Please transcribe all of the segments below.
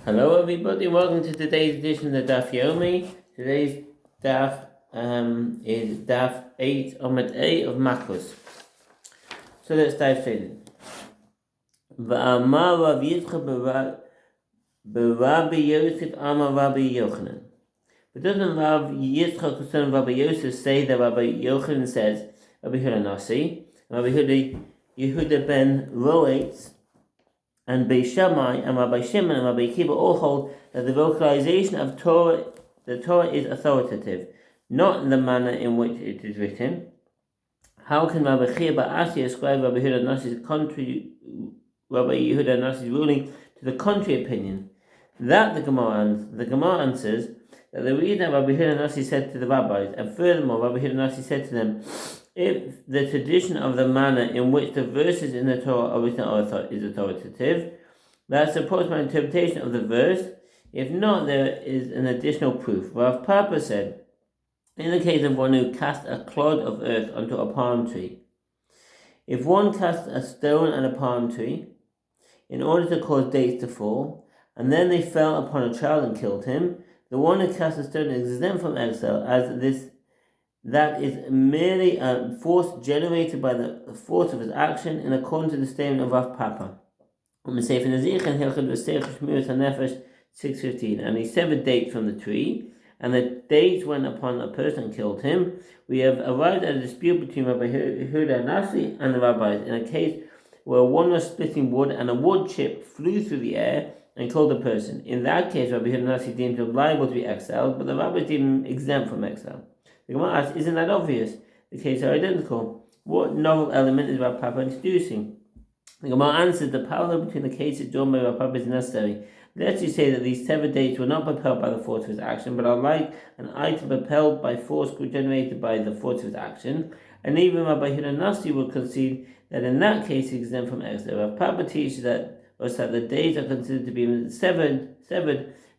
Hello everybody, welcome to today's edition of the Daf Yomi. Today's Daf is Daf 8 Amud A of Makkos. So let's dive straight in. V'amar Rav Yitzchak b'Rabbi Yosef amar Rabbi Yochanan. But doesn't Rav Yitzchak son of Rabbi Yosef say that Rabbi Yochanan says Rabbi Yehuda Nasi, Rabbi Yehuda ben Roetz, and Beis Shammai and Rabbi Shimon and Rabbi Akiva all hold that the vocalization of the Torah is authoritative, not in the manner in which it is written. How can Rabbi Chiba Asi ascribe Rabbi Yehuda Nasi's ruling to the contrary opinion? That the Gemara answers that the reason that Rabbi Yehuda Nasi said to the rabbis, and furthermore Rabbi Yehuda Nasi said to them, if the tradition of the manner in which the verses in the Torah are written is authoritative, that supports my interpretation of the verse. If not, there is an additional proof. Rav Papa said, in the case of one who cast a clod of earth onto a palm tree, if one cast a stone on a palm tree in order to cause dates to fall, and then they fell upon a child and killed him, the one who cast a stone is exempt from exile, as that is merely a force generated by the force of his action in accordance to the statement of Rav Papa. And he severed dates from the tree, and the dates went upon a person and killed him. We have arrived at a dispute between Rabbi Yehuda Nasi and the rabbis in a case where one was splitting wood and a wood chip flew through the air and killed a person. In that case, Rabbi Yehuda Nasi deemed him liable to be exiled, but the rabbis deemed him exempt from exile. The Gemara asks, isn't that obvious? The cases are identical. What novel element is Rav Papa introducing? The Gemara answers, the parallel between the cases drawn by Rav Papa is necessary. Let's just say that these severed dates were not propelled by the force of his action, but are like an item propelled by force generated by the force of his action. And even Rabbi Yehuda Nasi would concede that in that case he is exempt from exile. Rav Papa teaches that the dates are considered to be severed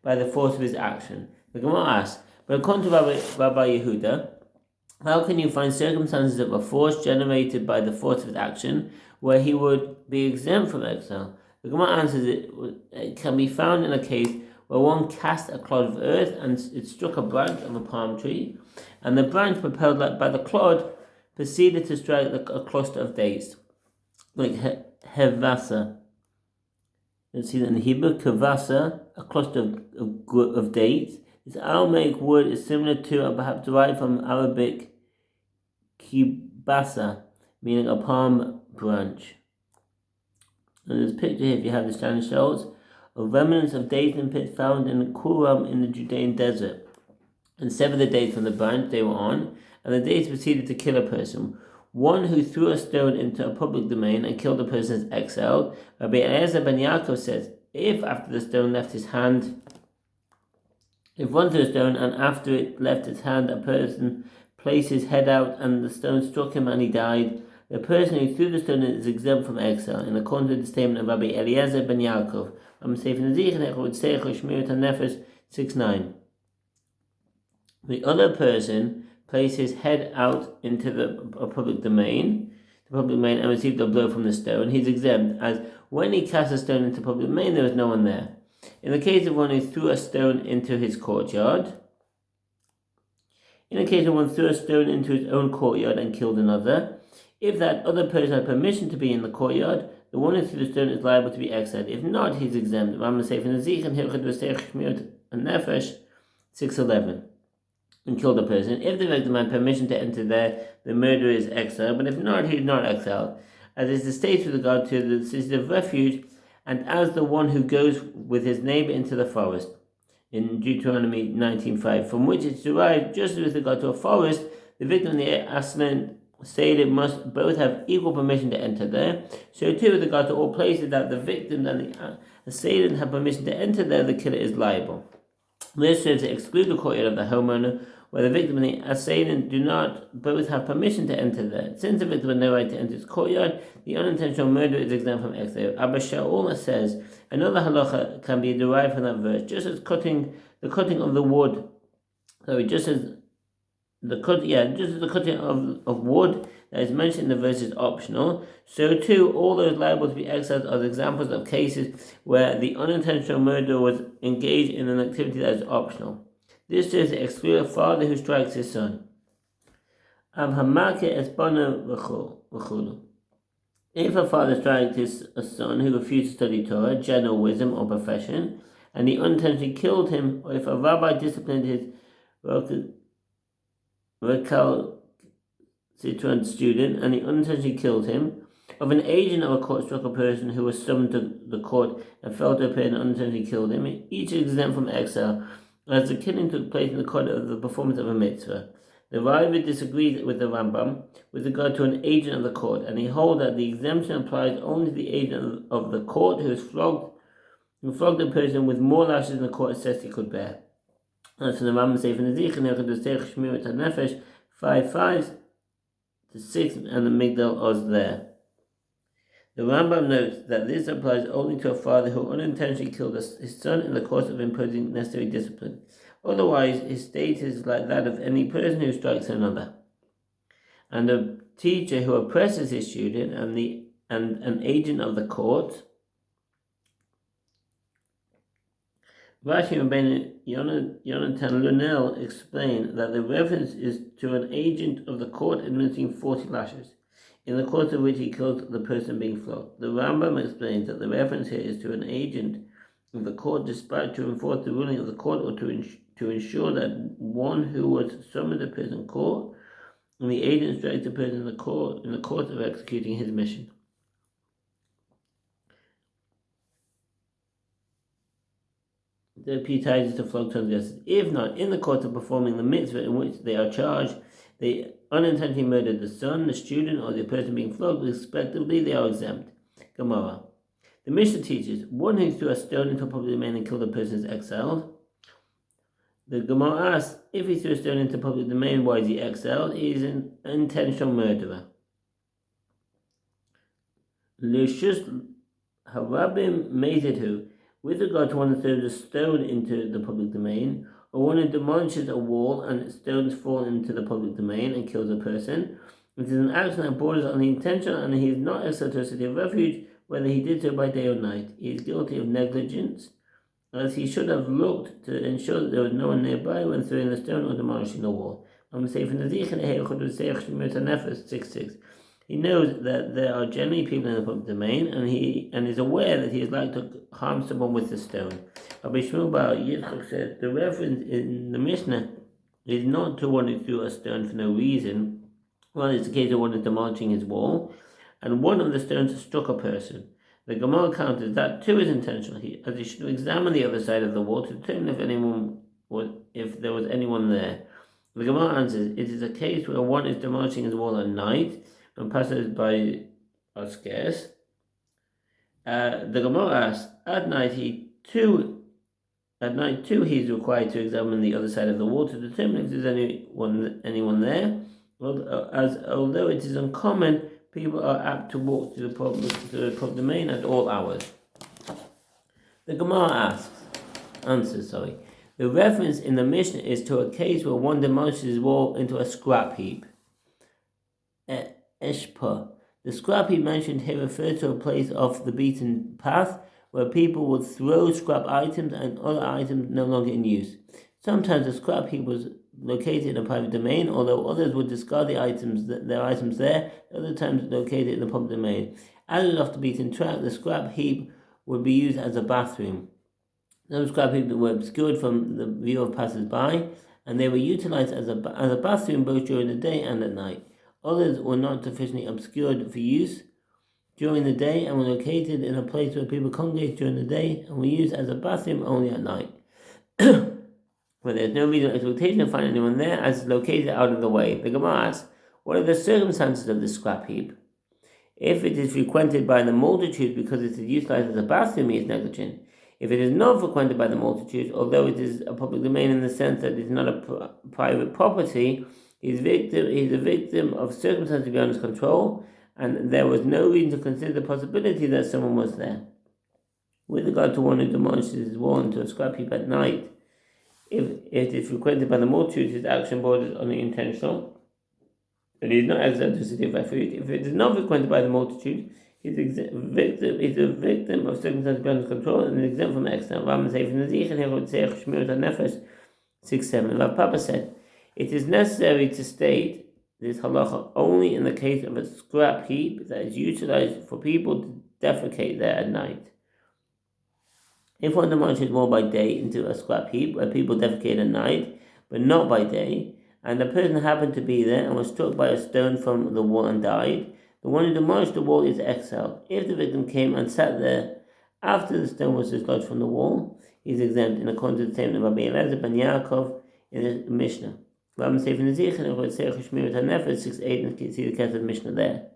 by the force of his action. The Gemara asks, but according to Rabbi Yehuda, how can you find circumstances of a force generated by the force of his action where he would be exempt from exile? The Gemara answers it can be found in a case where one cast a clod of earth and it struck a branch of a palm tree, and the branch propelled by the clod proceeded to strike a cluster of dates, like hevasa. Let's see that in Hebrew, kavasa, a cluster of dates. This Aramaic word is similar to, or perhaps derived from Arabic kibasa, meaning a palm branch. And there's a picture here, if you have the standard shows, of remnants of dates and pits found in Kuram in the Judean desert, and severed the dates from the branch they were on, and the dates proceeded to kill a person. One who threw a stone into a public domain and killed a person is exiled. Rabbi Eliezer ben Yaakov says, if after the stone left his hand, if one threw a stone and after it left his hand, a person placed his head out and the stone struck him and he died, the person who threw the stone is exempt from exile, in accordance with the statement of Rabbi Eliezer ben Yaakov. 6:9. The other person placed his head out into a public domain, and received a blow from the stone. He's exempt, as when he cast a stone into public domain, there was no one there. In the case of one who threw a stone into his courtyard, in the case of one threw a stone into his own courtyard and killed another, if that other person had permission to be in the courtyard, the one who threw the stone is liable to be exiled. If not, he's exempt. Rambam says in Nefesh 6:11, and killed a person. If the victim had permission to enter there, the murderer is exiled. But if not, he is not exiled, as is the state with regard to the city of refuge, and as the one who goes with his neighbor into the forest, in Deuteronomy 19:5, from which it's derived, just as with regard to a forest, the victim and the assailant must both have equal permission to enter there. So too with regard to all places that the victim and the assailant have permission to enter there, the killer is liable. This serves to exclude the courtyard of the homeowner, where the victim and the assailant do not both have permission to enter there. Since the victim had no right to enter his courtyard, the unintentional murder is exempt from exile. Abba Shaul says another halacha can be derived from that verse, just as the cutting of the wood, just as the cutting of wood that is mentioned in the verse is optional, so too all those liable to be exiled are examples of cases where the unintentional murderer was engaged in an activity that is optional. This is to exclude a father who strikes his son. If a father strikes his son who refused to study Torah, general wisdom, or profession, and he unintentionally killed him, or if a rabbi disciplined his recalcitrant student and he unintentionally killed him, if an agent of a court struck a person who was summoned to the court and failed to appear and unintentionally killed him, each is exempt from exile, as the killing took place in the court of the performance of a mitzvah. The Rava disagrees with the Rambam with regard to an agent of the court, and he holds that the exemption applies only to the agent of the court who flogged a person with more lashes than the court assessed he could bear. And so the Rambam says in the Nefesh 5:5-6, and the Migdal Oz there. The Rambam notes that this applies only to a father who unintentionally killed his son in the course of imposing necessary discipline. Otherwise, his state is like that of any person who strikes another. And a teacher who oppresses his student and an agent of the court. Rashi Rabbeinu Yonatan Lunel explained that the reference is to an agent of the court administering 40 lashes, in the course of which he killed the person being flogged. The Rambam explains that the reference here is to an agent of the court dispatched to enforce the ruling of the court or to ensure that one who was summoned appears in court, and the agent strikes the person in the course of executing his mission. The P-ties to flog transgressors. If not, in the course of performing the mitzvah in which they are charged, they unintentionally murdered the son, the student, or the person being flogged, respectively, they are exempt. Gemara. The Mishnah teaches, one who threw a stone into a public domain and killed a person is exiled. The Gemara asks, if he threw a stone into public domain, why is he exiled? He is an intentional murderer. Lucius Harabim Meitedhu, with regard to one who throws a stone into the public domain, or one who demolishes a wall and stones fall into the public domain and kills a person, it is an action that borders on the intentional, and he is not exiled to a city of refuge, whether he did so by day or night. He is guilty of negligence, as he should have looked to ensure that there was no one nearby when throwing the stone or demolishing the wall. I'm saying from the 6:6. He knows that there are generally people in the public domain, and is aware that he is likely to harm someone with the stone. Rabbi Shmuel Bar Yitzchak says the reference in the Mishnah is not to one who threw a stone for no reason. Well, it's the case of one who is demolishing his wall, and one of the stones struck a person. The Gemara counters that too is intentional, as he should examine the other side of the wall to determine if there was anyone there. The Gemara answers, it is a case where one is demolishing his wall at night, and passers-by are scarce. The Gemara asks, at night too he is required to examine the other side of the wall to determine if there is anyone there. Although it is uncommon, people are apt to walk to the public domain at all hours. The Gemara answers. The reference in the Mishnah is to a case where one demolishes his wall into a scrap heap. Eshpa. The scrap heap mentioned here refers to a place off the beaten path where people would throw scrap items and other items no longer in use. Sometimes the scrap heap was located in a private domain, although others would discard their items there, other times located in the public domain. As it was off the beaten track, the scrap heap would be used as a bathroom. Some scrap heaps were obscured from the view of passers-by, and they were utilized as a bathroom both during the day and at night. Others were not sufficiently obscured for use during the day and were located in a place where people congregate during the day and were used as a bathroom only at night. Where there is no reasonable expectation to find anyone there, as it's located out of the way. The Gemara asks, what are the circumstances of this scrap heap? If it is frequented by the multitude because it is utilized as a bathroom, he is negligent. If it is not frequented by the multitude, although it is a public domain in the sense that it is not a private property, he is a victim of circumstances beyond his control, and there was no reason to consider the possibility that someone was there. With regard to one who demolishes his wall into a scrap heap at night, if it is frequented by the multitude, his action borders on the intentional, and he is not exiled to a city by food. If it is not frequented by the multitude, he is a victim of circumstances beyond his control and is exempt from exile. Rambam says in the Zich and Herod Seich Shmirat HaNefesh 6:7. Rav Papa said, it is necessary to state this halacha only in the case of a scrap heap that is utilized for people to defecate there at night. If one demolishes wall by day into a scrap heap where people defecate at night, but not by day, and the person happened to be there and was struck by a stone from the wall and died, the one who demolished the wall is exiled. If the victim came and sat there after the stone was dislodged from the wall, he is exempt in accordance to the statement of Rabbi Elazar ben Yaakov in the Mishnah. Rambam says in the Zich and Herod Seich Shmirat HaNefesh 6:8, and you can see the case of the Mishnah there.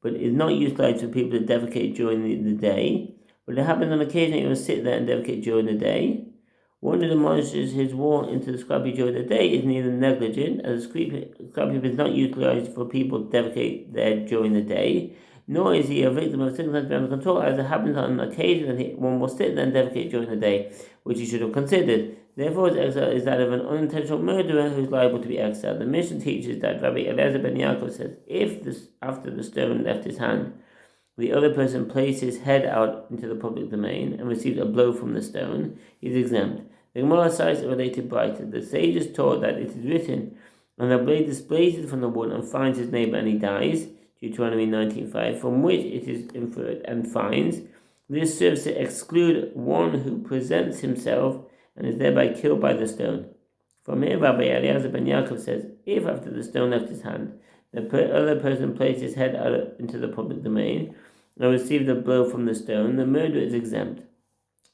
But it is not utilized for people to defecate during the day. But it happens on occasion you will sit there and defecate during the day. One who demolishes his wall into the scrap heap during the day is neither negligent, as a scrap heap is not utilized for people to defecate there during the day, nor is he a victim of circumstances beyond control, as it happens on occasion that one will sit there and defecate during the day, which he should have considered. Therefore, his exile is that of an unintentional murderer who is liable to be exiled. The Mishnah teaches that Rabbi Elazar ben Yaakov says, if after the stone left his hand, the other person placed his head out into the public domain and received a blow from the stone, he is exempt. The Gemara cites a related brayta. The sages taught that it is written, and the blade displaces from the wood and finds his neighbor and he dies, Deuteronomy 19:5, from which it is inferred and finds. This serves to exclude one who presents himself and is thereby killed by the stone. From here, Rabbi Eliezer ben Yaakov says, if after the stone left his hand, the other person placed his head out into the public domain and received a blow from the stone, the murderer is exempt.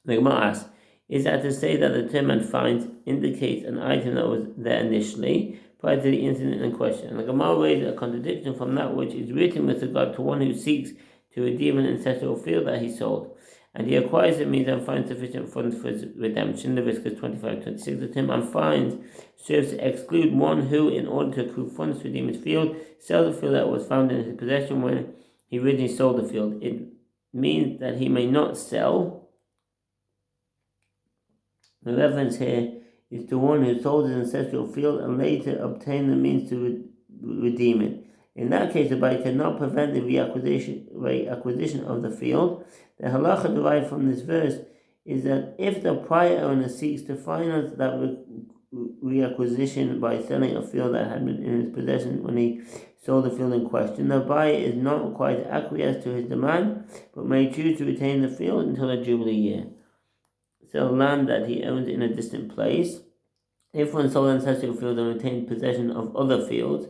The Gemara asks, is that to say that the term and finds indicates an item that was there initially, prior to the incident in question? And the Gemara raises a contradiction from that which is written with regard to one who seeks to redeem an ancestral field that he sold, and he acquires it means and finds sufficient funds for his redemption. Leviticus 25:26. The term and finds serves to exclude one who, in order to accrue funds to redeem his field, sells the field that was found in his possession when he originally sold the field. It means that he may not sell. The reference here is to one who sold his ancestral field and later obtained the means to redeem it. In that case, the buyer cannot prevent the reacquisition of the field. The halacha derived from this verse is that if the prior owner seeks to finance that reacquisition by selling a field that had been in his possession when he sold the field in question, the buyer is not required to acquiesce to his demand, but may choose to retain the field until a jubilee year. Sell land that he owns in a distant place. If one sold an ancestral field and retained possession of other fields,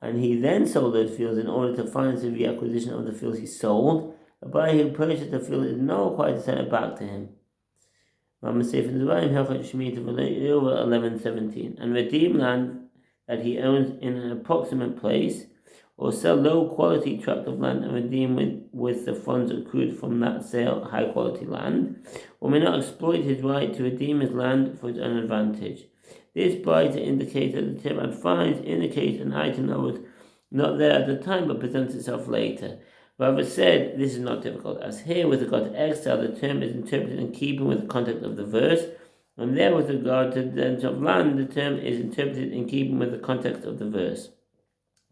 and he then sold those fields in order to finance the reacquisition of the fields he sold, the buyer who purchased the field is not required to sell it back to him. Rambam says in the Zerayim Hilchot Shemitah 11:17, and redeem land that he owns in an approximate place, or sell low quality tract of land and redeem with the funds accrued from that sale high quality land, or may not exploit his right to redeem his land for his own advantage. This brayta indicates that the term and finds indicates an item that was not there at the time but presents itself later. Rather said, this is not difficult, as here with regard to exile, the term is interpreted in keeping with the context of the verse, and there with regard to the rent of land, the term is interpreted in keeping with the context of the verse.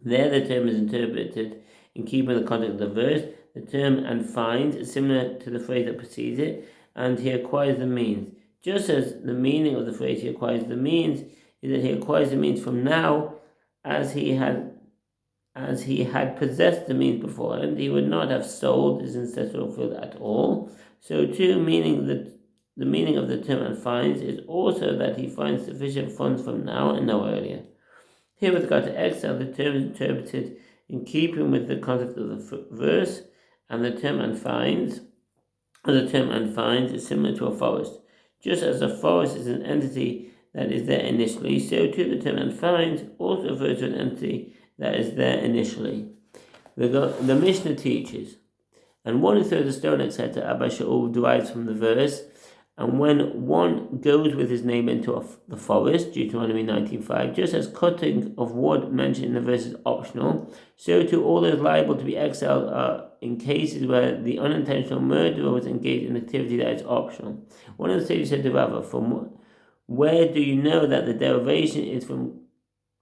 There the term is interpreted in keeping with the context of the verse. The term and finds is similar to the phrase that precedes it, and he acquires the means. Just as the meaning of the phrase he acquires the means is that he acquires the means from now, as he had possessed the means before, and he would not have sold his ancestral field at all. So too, the meaning of the term and finds is also that he finds sufficient funds from now and no earlier. Here with regard to exile, the term is interpreted in keeping with the context of the verse, and the term and finds is similar to a forest. Just as a forest is an entity that is there initially, so too the term and finds also refers to an entity that is there initially. The Mishnah teaches, and one who throws a stone, etc., Abba Shaul derives from the verse, and when one goes with his neighbor into the forest, Deuteronomy 19:5, just as cutting of wood mentioned in the verse is optional, so too all those liable to be exiled are in cases where the unintentional murderer was engaged in activity that is optional. One of the sages said to Rava, from where do you know that the derivation is from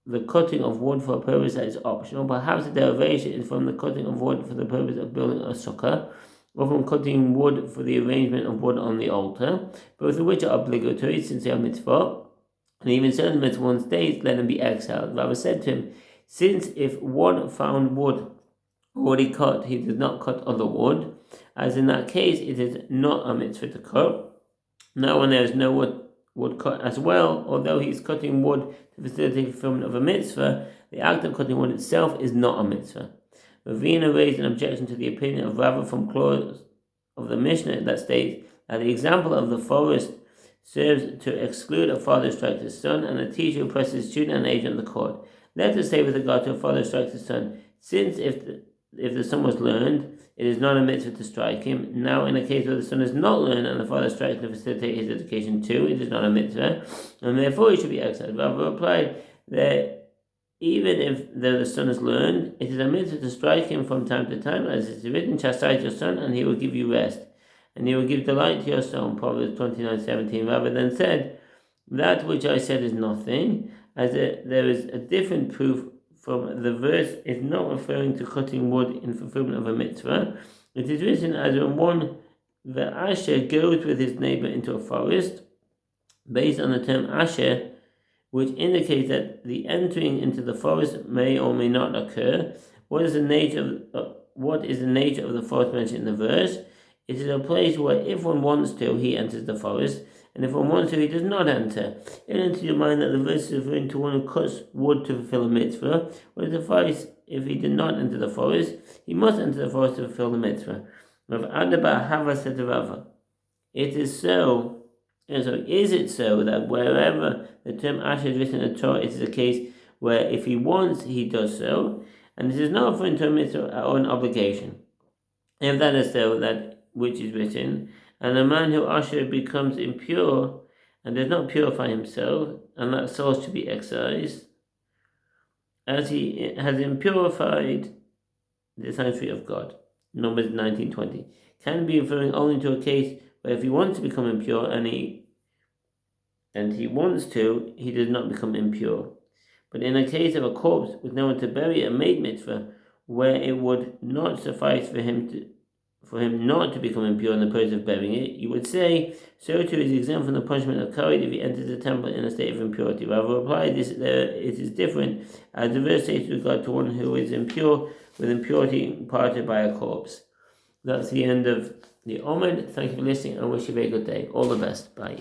the cutting of wood for a purpose that is optional. Perhaps the derivation is from the cutting of wood for the purpose of building a sukkah, or from cutting wood for the arrangement of wood on the altar, both of which are obligatory since they are mitzvah. And even certain mitzvah one states, let them be exiled. Rabbi said to him, since if one found wood already cut, he did not cut other wood, as in that case it is not a mitzvah to cut. Now when there is no wood cut as well, although he is cutting wood to facilitate the fulfillment of a mitzvah, the act of cutting wood itself is not a mitzvah. Ravina raised an objection to the opinion of Rava from clause of the Mishnah that states that the example of the forest serves to exclude a father who strikes his son and a teacher who presses his student and agent of the court. Let us say with regard to a father who strikes his son, since if the son was learned, it is not a mitzvah to strike him. Now, in a case where the son is not learned and the father strikes to facilitate his education too, it is not a mitzvah, and therefore he should be exiled. Rava replied that even if the son is learned, it is a mitzvah to strike him from time to time, as it is written, chastise your son, and he will give you rest, and he will give delight to your soul. Proverbs 29:17. Rava then said, that which I said is nothing, as there is a different proof from the verse is not referring to cutting wood in fulfillment of a mitzvah. It is written as when one, the asher, goes with his neighbor into a forest, based on the term asher, which indicates that the entering into the forest may or may not occur. What is the nature of the forest mentioned in the verse? It is a place where if one wants to, he enters the forest, and if one wants to, he does not enter. It enters your mind that the verse is referring to one who cuts wood to fulfill a mitzvah, would suffice if he did not enter the forest, he must enter the forest to fulfill the mitzvah. Rav Adaba Hava said to Rava, is it so that wherever the term Asher is written in the Torah, it is a case where if he wants, he does so, and this is not referring to a mitzvah or an obligation. If that is so, that which is written, and a man who Asher becomes impure and does not purify himself, and that soul should be excised, as he has impurified the sanctuary of God. Numbers 19:20. Can be referring only to a case where if he wants to become impure and he wants to, he does not become impure. But in a case of a corpse with no one to bury, a made mitzvah, where it would not suffice for him not to become impure in the process of burying it, you would say, so too is exempt from the punishment of Kared if he enters the temple in a state of impurity. Rava replied, it is different, as the verse says with regard to one who is impure, with impurity imparted by a corpse. That's the end of the Omen. Thank you for listening, and I wish you a very good day. All the best. Bye.